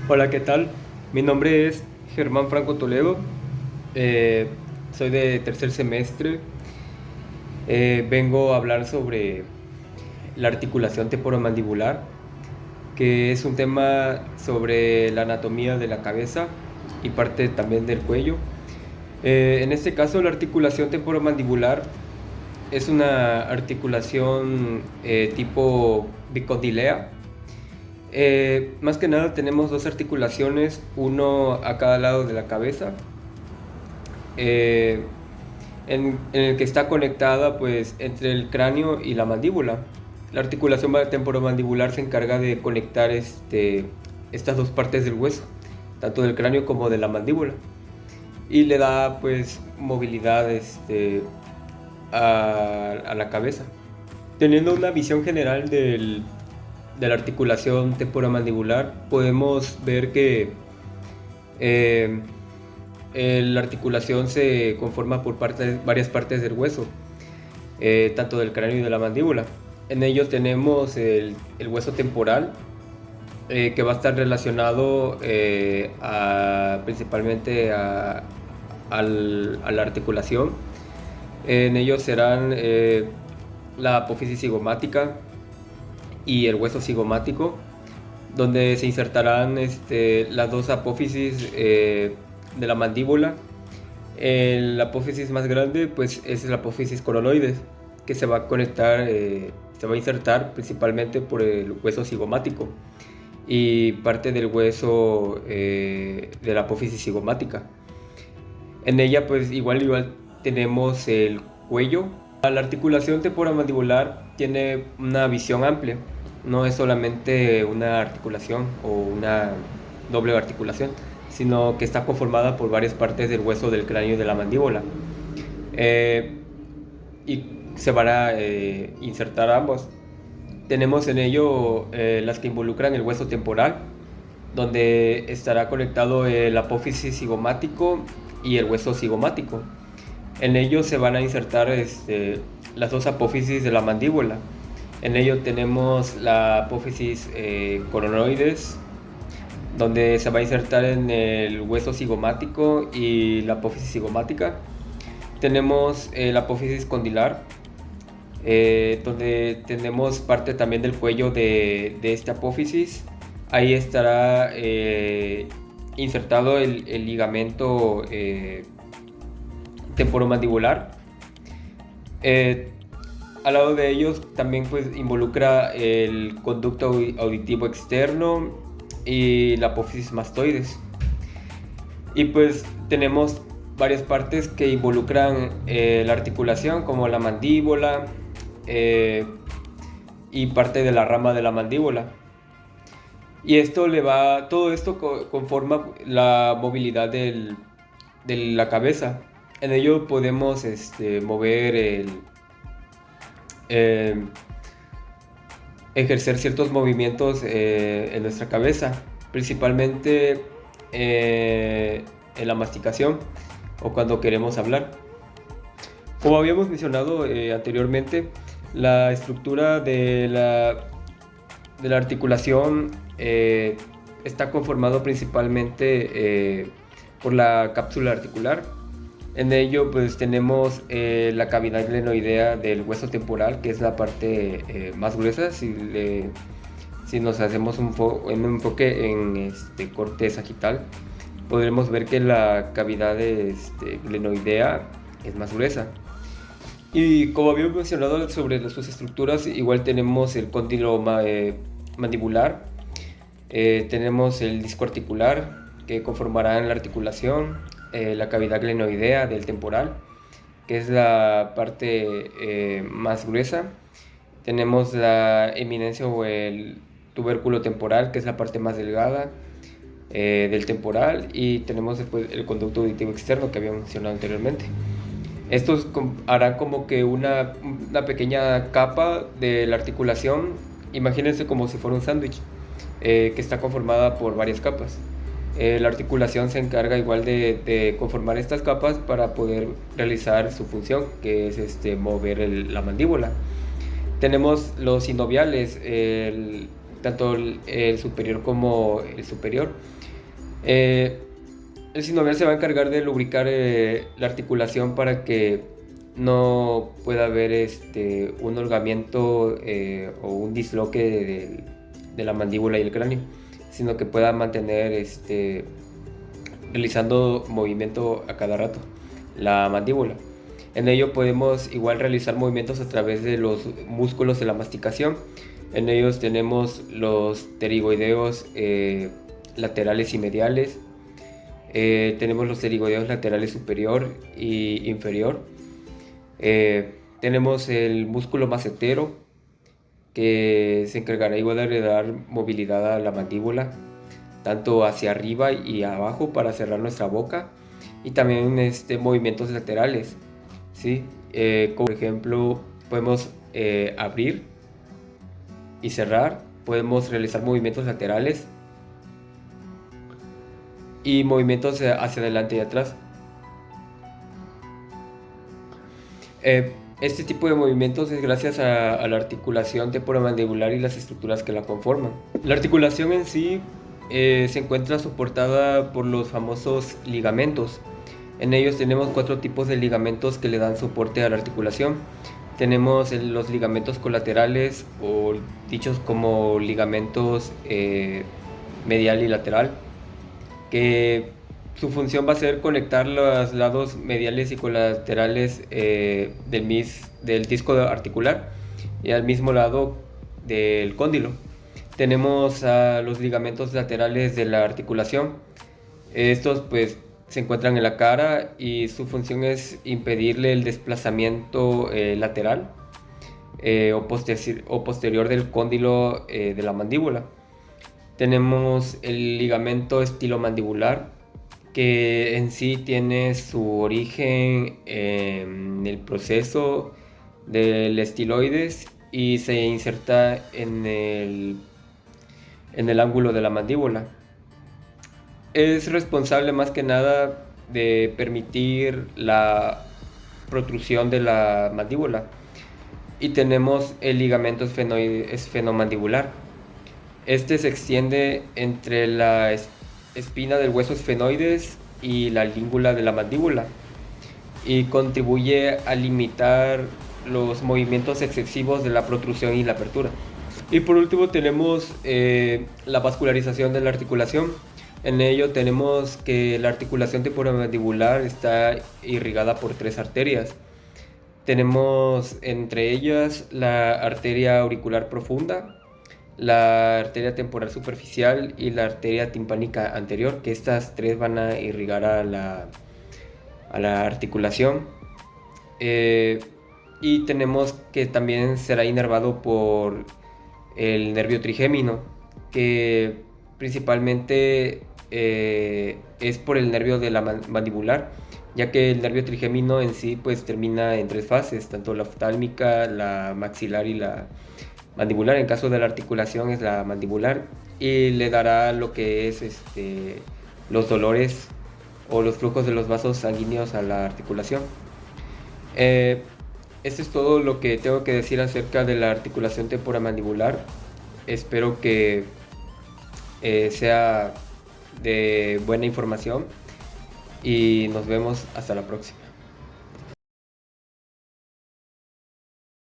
Hola, ¿qué tal? Mi nombre es Germán Franco Toledo. eh, Soy de tercer semestre. Vengo a hablar sobre la articulación temporomandibular, que es un tema sobre la anatomía de la cabeza y parte también del cuello. En este caso, la articulación temporomandibular es una articulación tipo bicondilea. Más que nada tenemos dos articulaciones, uno a cada lado de la cabeza, eh, en el que está conectada pues entre el cráneo y la mandíbula. La articulación temporomandibular se encarga de conectar estas dos partes del hueso, tanto del cráneo como de la mandíbula, y le da pues movilidad a la cabeza. Teniendo una visión general de la articulación temporomandibular, podemos ver que eh, la articulación se conforma por varias partes del hueso, tanto del cráneo y de la mandíbula. En ello tenemos el hueso temporal, que va a estar relacionado principalmente a la articulación. En ellos serán la apófisis cigomática y el hueso cigomático, donde se insertarán las dos apófisis de la mandíbula. La apófisis más grande pues es la apófisis coronoides, que se va a conectar, se va a insertar principalmente por el hueso cigomático y parte del hueso de la apófisis cigomática. En ella pues igual tenemos el cuello. La articulación temporomandibular tiene una visión amplia, no es solamente una articulación o una doble articulación, sino que está conformada por varias partes del hueso del cráneo y de la mandíbula. Eh, y se van a insertar ambos. Tenemos en ello las que involucran el hueso temporal, donde estará conectado el apófisis cigomático y el hueso cigomático. En ello se van a insertar las dos apófisis de la mandíbula. En ello tenemos la apófisis coronoides, donde se va a insertar en el hueso cigomático y la apófisis cigomática. Tenemos la apófisis condilar, donde tenemos parte también del cuello de esta apófisis. Ahí estará insertado el ligamento temporomandibular. Al lado de ellos también pues involucra el conducto auditivo externo y la apófisis mastoides. Y pues tenemos varias partes que involucran la articulación, como la mandíbula y parte de la rama de la mandíbula. Y todo esto conforma la movilidad de la cabeza. En ello podemos mover eh, ejercer ciertos movimientos en nuestra cabeza, principalmente en la masticación o cuando queremos hablar. Como habíamos mencionado anteriormente, la estructura de la articulación está conformado principalmente por la cápsula articular. En ello pues tenemos la cavidad glenoidea del hueso temporal, que es la parte más gruesa. Si nos hacemos un enfoque en corte sagital, podremos ver que la cavidad glenoidea es más gruesa. Y como habíamos mencionado sobre sus estructuras, igual tenemos el cóndilo mandibular, tenemos el disco articular, que conformará la articulación, la cavidad glenoidea del temporal, que es la parte más gruesa. Tenemos la eminencia o el tubérculo temporal, que es la parte más delgada del temporal, y tenemos después el conducto auditivo externo que había mencionado anteriormente. Estos harán como que una pequeña capa de la articulación. Imagínense como si fuera un sándwich que está conformada por varias capas. La articulación se encarga igual de conformar estas capas para poder realizar su función, que es mover la mandíbula. Tenemos los sinoviales, tanto el superior como el superior. El sinovial se va a encargar de lubricar la articulación para que no pueda haber un holgamiento o un disloque de la mandíbula y el cráneo, sino que pueda mantener realizando movimiento a cada rato la mandíbula. En ello podemos igual realizar movimientos a través de los músculos de la masticación. En ellos tenemos los pterigoideos laterales y mediales. Tenemos los pterigoideos laterales superior e inferior. Tenemos el músculo macetero, que se encargará igual de dar movilidad a la mandíbula, tanto hacia arriba y abajo para cerrar nuestra boca, y también movimientos laterales, ¿sí? Como por ejemplo podemos abrir y cerrar, podemos realizar movimientos laterales y movimientos hacia adelante y atrás. Este tipo de movimientos es gracias a la articulación temporomandibular y las estructuras que la conforman. La articulación en sí se encuentra soportada por los famosos ligamentos. En ellos tenemos 4 tipos de ligamentos que le dan soporte a la articulación. Tenemos los ligamentos colaterales, o dichos como ligamentos medial y lateral, que su función va a ser conectar los lados mediales y colaterales del disco articular y al mismo lado del cóndilo. Tenemos a los ligamentos laterales de la articulación. Estos pues se encuentran en la cara y su función es impedirle el desplazamiento lateral o posterior del cóndilo de la mandíbula. Tenemos el ligamento estilomandibular, que en sí tiene su origen en el proceso del estiloides y se inserta en el ángulo de la mandíbula. Es responsable más que nada de permitir la protrusión de la mandíbula. Y tenemos el ligamento esfenomandibular. Este se extiende entre la espina del hueso esfenoides y la língula de la mandíbula y contribuye a limitar los movimientos excesivos de la protrusión y la apertura. Y por último tenemos la vascularización de la articulación. En ello tenemos que la articulación temporomandibular está irrigada por 3 arterias. Tenemos entre ellas la arteria auricular profunda, la arteria temporal superficial y la arteria timpánica anterior, que estas 3 van a irrigar a la articulación. Y tenemos que también será inervado por el nervio trigémino, que principalmente es por el nervio de la mandibular, ya que el nervio trigémino en sí pues termina en 3 fases, tanto la oftálmica, la maxilar y la mandibular. En caso de la articulación es la mandibular, y le dará lo que es los dolores o los flujos de los vasos sanguíneos a la articulación. Esto es todo lo que tengo que decir acerca de la articulación temporomandibular. Espero que sea de buena información y nos vemos hasta la próxima.